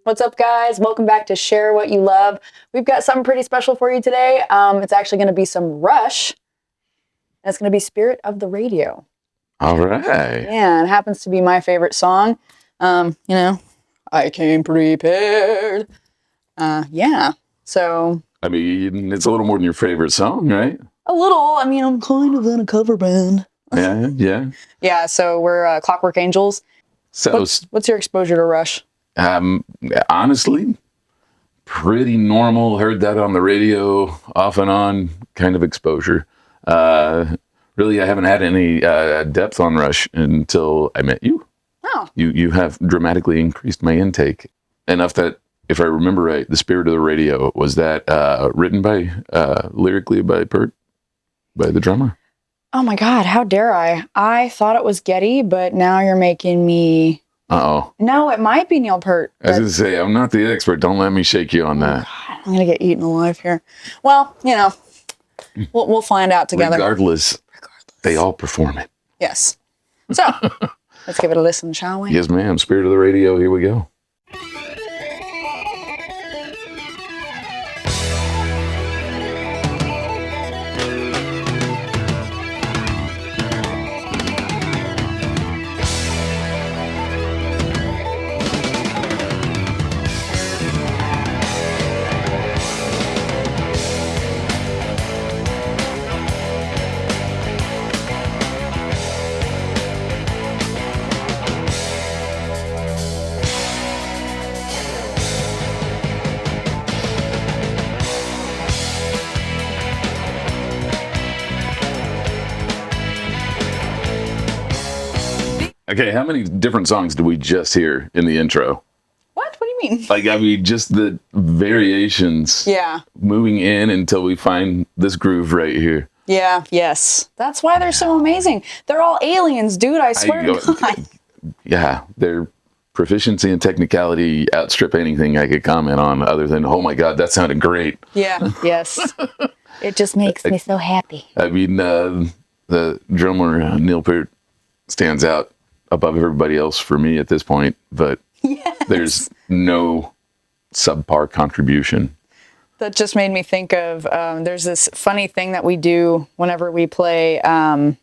What's up, guys? Welcome back to Share What You Love. We've got something pretty special for you today. It's actually going to be some Rush. And it's going to be Spirit of the Radio. All right. Yeah, it happens to be my favorite song. I came prepared. Yeah. So. I mean, it's a little more than your favorite song, right? A little. I mean, I'm kind of in a cover band. Yeah. Yeah, so we're Clockwork Angels. So, what's your exposure to Rush? Honestly, pretty normal. Heard that on the radio off and on kind of exposure. Really, I haven't had any depth on Rush until I met you. Oh. You have dramatically increased my intake enough that, if I remember right, the Spirit of the Radio, was that written by, lyrically by Peart, by the drummer? Oh my God, how dare I? I thought it was Getty, but now you're making me... Uh-oh. No, it might be Neil Peart. I was going to say, I'm not the expert. Don't let me shake you on that. God, I'm going to get eaten alive here. Well, we'll find out together. Regardless, they all perform it. Yes. So, let's give it a listen, shall we? Yes, ma'am. Spirit of the Radio, here we go. Okay, how many different songs did we just hear in the intro? What? What do you mean? Like, I mean, just the variations. Yeah. Moving in until we find this groove right here. Yeah, yes. That's why they're so amazing. They're all aliens, dude, I swear to God. Yeah, their proficiency and technicality outstrip anything I could comment on other than, oh my God, that sounded great. Yeah, yes. It just makes me so happy. I mean, the drummer, Neil Peart, stands out above everybody else for me at this point, but there's no subpar contribution. That just made me think of, there's this funny thing that we do whenever we play, I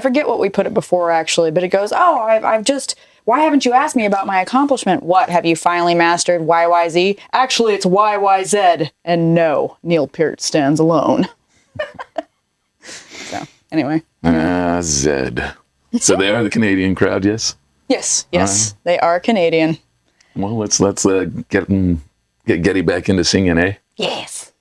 forget what we put it before actually, but it goes, why haven't you asked me about my accomplishment? What, have you finally mastered YYZ? Actually, it's YYZ, and no, Neil Peart stands alone. So, anyway. Zed. So they are the Canadian crowd, yes? Yes, they are Canadian. Well, let's get Getty back into singing, eh? Yes.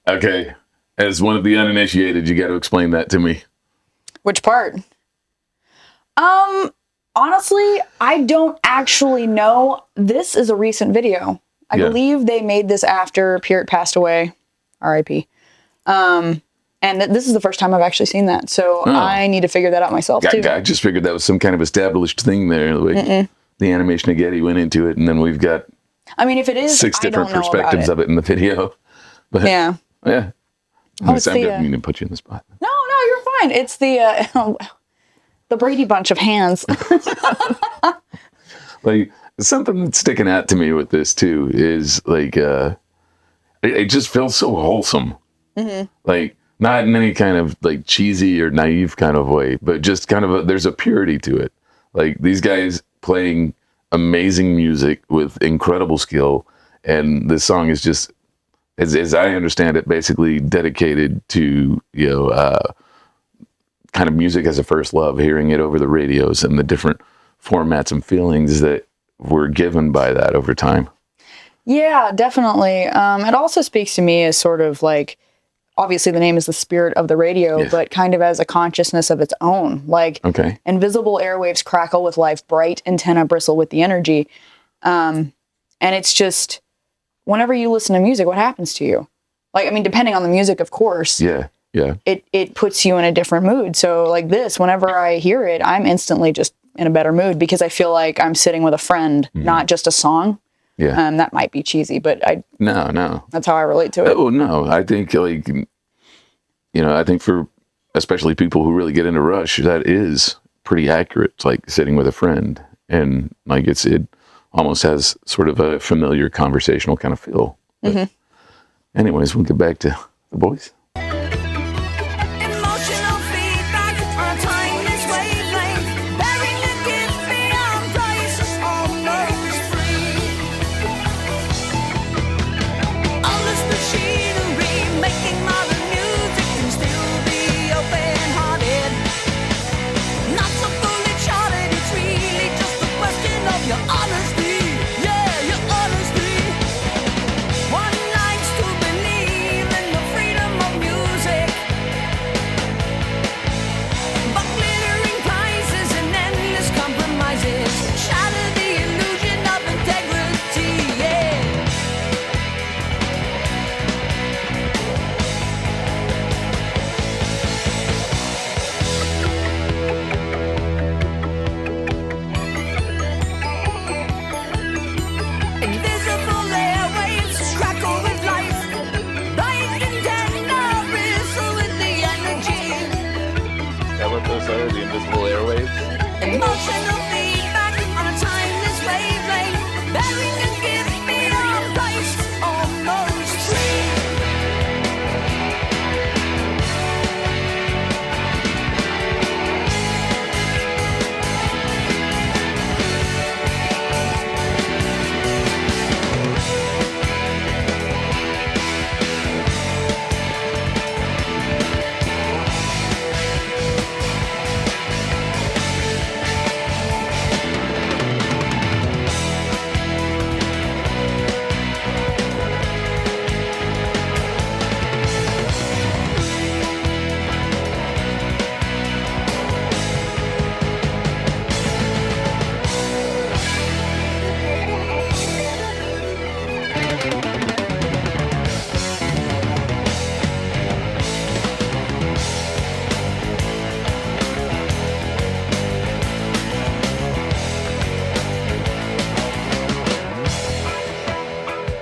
Okay, as one of the uninitiated, you got to explain that to me. Which part? Honestly, I don't actually know. This is a recent video. I believe they made this after Peart passed away. R.I.P. And this is the first time I've actually seen that. So I need to figure that out myself, too. I just figured that was some kind of established thing there. Like the animation of Getty went into it, and then we've got if it is, 6 different perspectives of it in the video. But yeah. Yeah. Oh, it's I didn't mean to put you in the spot. No, you're fine. It's the Brady Bunch of hands. Like, something that's sticking out to me with this too is like it just feels so wholesome. Like, not in any kind of like cheesy or naive kind of way, but just kind of there's a purity to it. Like, these guys playing amazing music with incredible skill, and this song is just, as I understand it, basically dedicated to kind of music as a first love, hearing it over the radios and the different formats and feelings that were given by that over time. Yeah, definitely. It also speaks to me as sort of like, obviously the name is the spirit of the radio, Yes. but kind of as a consciousness of its own. Like, Okay. invisible airwaves crackle with life, bright antenna bristle with the energy. And it's just, whenever you listen to music, what happens to you? Like, I mean, depending on the music, of course. Yeah. Yeah. It puts you in a different mood. So like this, whenever I hear it, I'm instantly just in a better mood because I feel like I'm sitting with a friend, not just a song. Yeah. That might be cheesy, but No. that's how I relate to it. Oh no, I think I think for especially people who really get into Rush, that is pretty accurate. It's like sitting with a friend, and like it almost has sort of a familiar conversational kind of feel. But anyways, we'll get back to the boys. Emotional feedback on a timeless wavelength, bearing the gift beyond price, almost free. All this machinery making modern music can still be open-hearted, not so fully charted. It's really just a question of your honesty. Yeah, your honesty. One likes to believe in the freedom of music, but glittering prices and endless compromises shatter the illusion of integrity. Yeah. Invisible airwaves crackle with life, bright antenna bristle with the energy. Is that what those are? The invisible airwaves? Emotional feedback on a timeless wavelength, bearing a gift beyond price, almost free.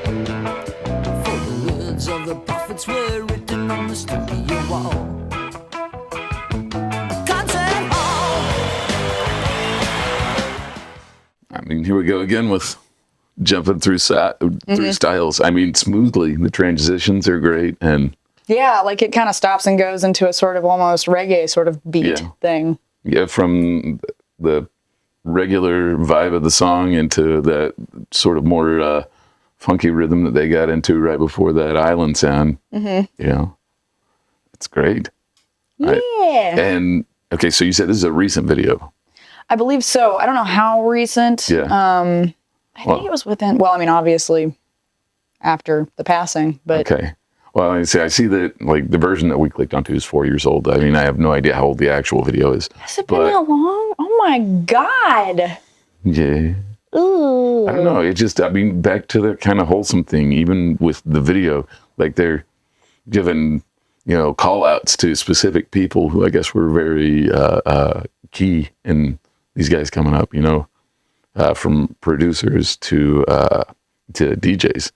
For the words of the prophets were written on the studio wall. Concert hall. I mean, here we go again with jumping through through styles. I mean, smoothly. The transitions are great, and Yeah, like it kind of stops and goes into a sort of almost reggae sort of beat Yeah. thing. yeah, from the regular vibe of the song into that sort of more funky rhythm that they got into right before that island sound. It's great. Yeah. And okay, so you said this is a recent video. I believe so. I don't know how recent. Yeah. I think it was within, well, I mean, obviously after the passing, but Okay. Well, I see that like the version that we clicked onto is 4 years old. I mean, I have no idea how old the actual video is. has it been that long? Oh my God. Yeah. Ooh. I don't know. It just, I mean, back to the kind of wholesome thing, even with the video, like they're giving, call outs to specific people who I guess were very key in these guys coming up, from producers to DJs.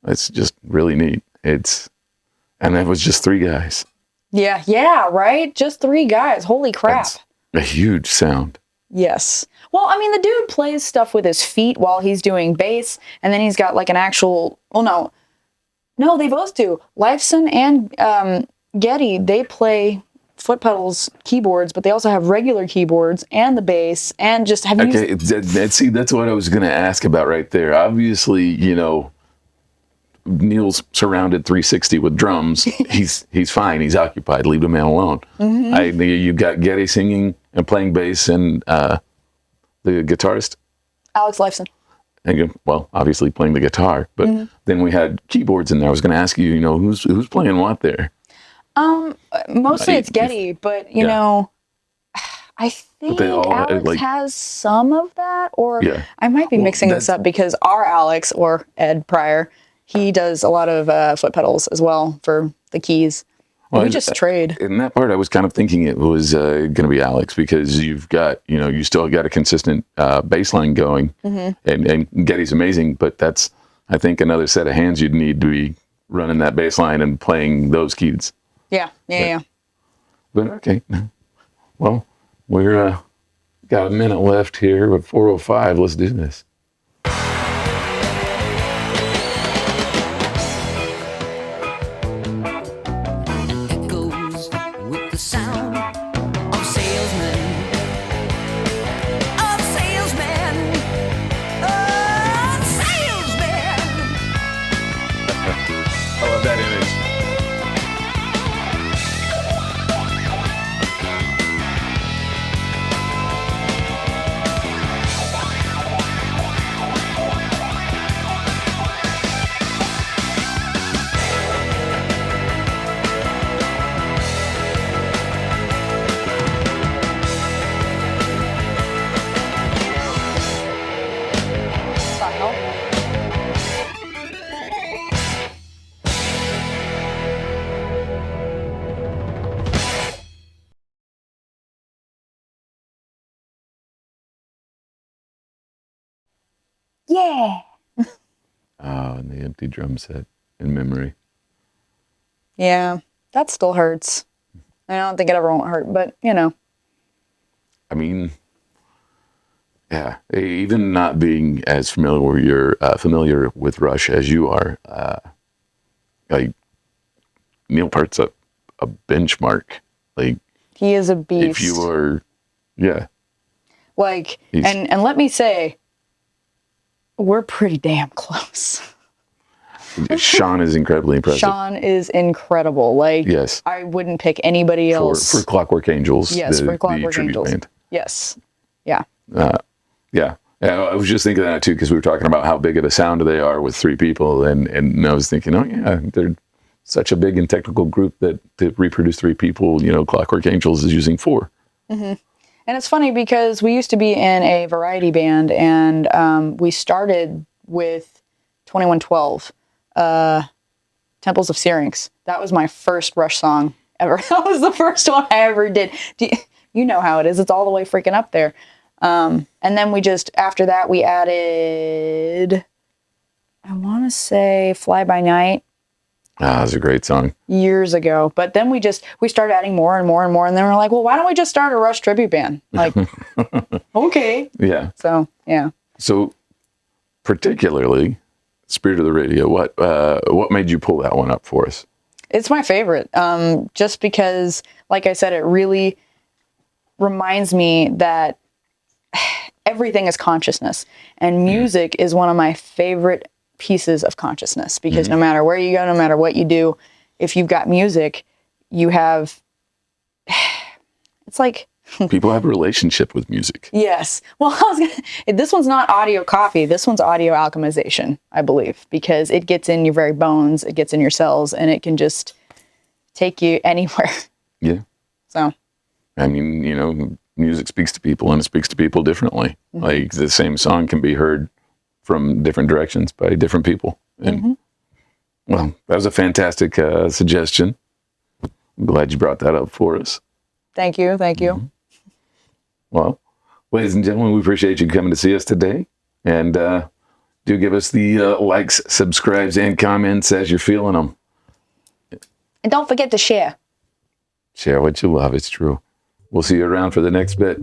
It's just really neat. And it was just 3 guys. Yeah, right? Just 3 guys. Holy crap. That's a huge sound. Yes. Well, I mean, the dude plays stuff with his feet while he's doing bass, and then he's got like an actual. Well, no, they both do. Lifeson and Getty, they play foot pedals keyboards, but they also have regular keyboards and the bass and just have you Okay, see, that's what I was going to ask about right there. Obviously, you know, Neil's surrounded 360 with drums. He's fine. He's occupied. Leave the man alone. You got Getty singing and playing bass, and the guitarist. Alex Lifeson. And, well, obviously playing the guitar, but then we had keyboards in there. I was going to ask you, you know, who's playing what there? Mostly it's Getty, but you know, I think all, Alex like, has some of that, or Yeah. I might be mixing this up because our Alex, or Ed Pryor, he does a lot of foot pedals as well for the keys. Well, We just trade. In that part, I was kind of thinking it was going to be Alex, because you've got, you know, you still got a consistent bass line going, and Getty's amazing, but that's, I think, another set of hands you'd need to be running that bass line and playing those keys. Yeah. But okay, well, we're got a minute left here with 4:05. Let's do this. Echoes with the sound of salesmen, of salesmen, of salesmen. I love that image. Yeah. Oh, and the empty drum set in memory. Yeah. That still hurts. I don't think it ever won't hurt, but you know. I mean, yeah, even not being as familiar with Rush as you are, like Neil Peart's a benchmark. Like, He is a beast. if you are, yeah, Like, He's- and let me say, we're pretty damn close. Sean is incredibly impressive. Sean is incredible. Like, Yes. I wouldn't pick anybody for else. Clockwork Angels. Yes, the for Clockwork tribute Angels. band. Yes. Yeah. Yeah. I was just thinking of that too, because we were talking about how big of a sound they are with three people, and I was thinking, oh yeah, they're such a big and technical group that to reproduce three people, you know, Clockwork Angels is using four. And it's funny because we used to be in a variety band, and we started with 2112, Temples of Syrinx. That was my first Rush song ever. That was the first one I ever did. You know how it is. It's all the way freaking up there. And then we just, after that, we added, I want to say Fly By Night That's a great song. years ago. But then we started adding more and more and more. And then we're like, well, why don't we just start a Rush tribute band? Like, okay. Yeah. So, yeah. So, particularly, Spirit of the Radio. What made you pull that one up for us? It's my favorite. Just because, like I said, it really reminds me that everything is consciousness, and music is one of my favorite pieces of consciousness, because no matter where you go, no matter what you do, if you've got music, you have, it's like, People have a relationship with music. yes. Well, this one's not audio coffee. This one's audio alchemization, I believe, because it gets in your very bones, it gets in your cells, and it can just take you anywhere. Yeah. So, I mean, you know, music speaks to people, and it speaks to people differently. Like, the same song can be heard from different directions by different people. And well, that was a fantastic suggestion. I'm glad you brought that up for us. thank you. Thank you. Well, ladies and gentlemen, we appreciate you coming to see us today. And do give us the likes, subscribes, and comments as you're feeling them. And don't forget to share. Share what you love. It's true. We'll see you around for the next bit.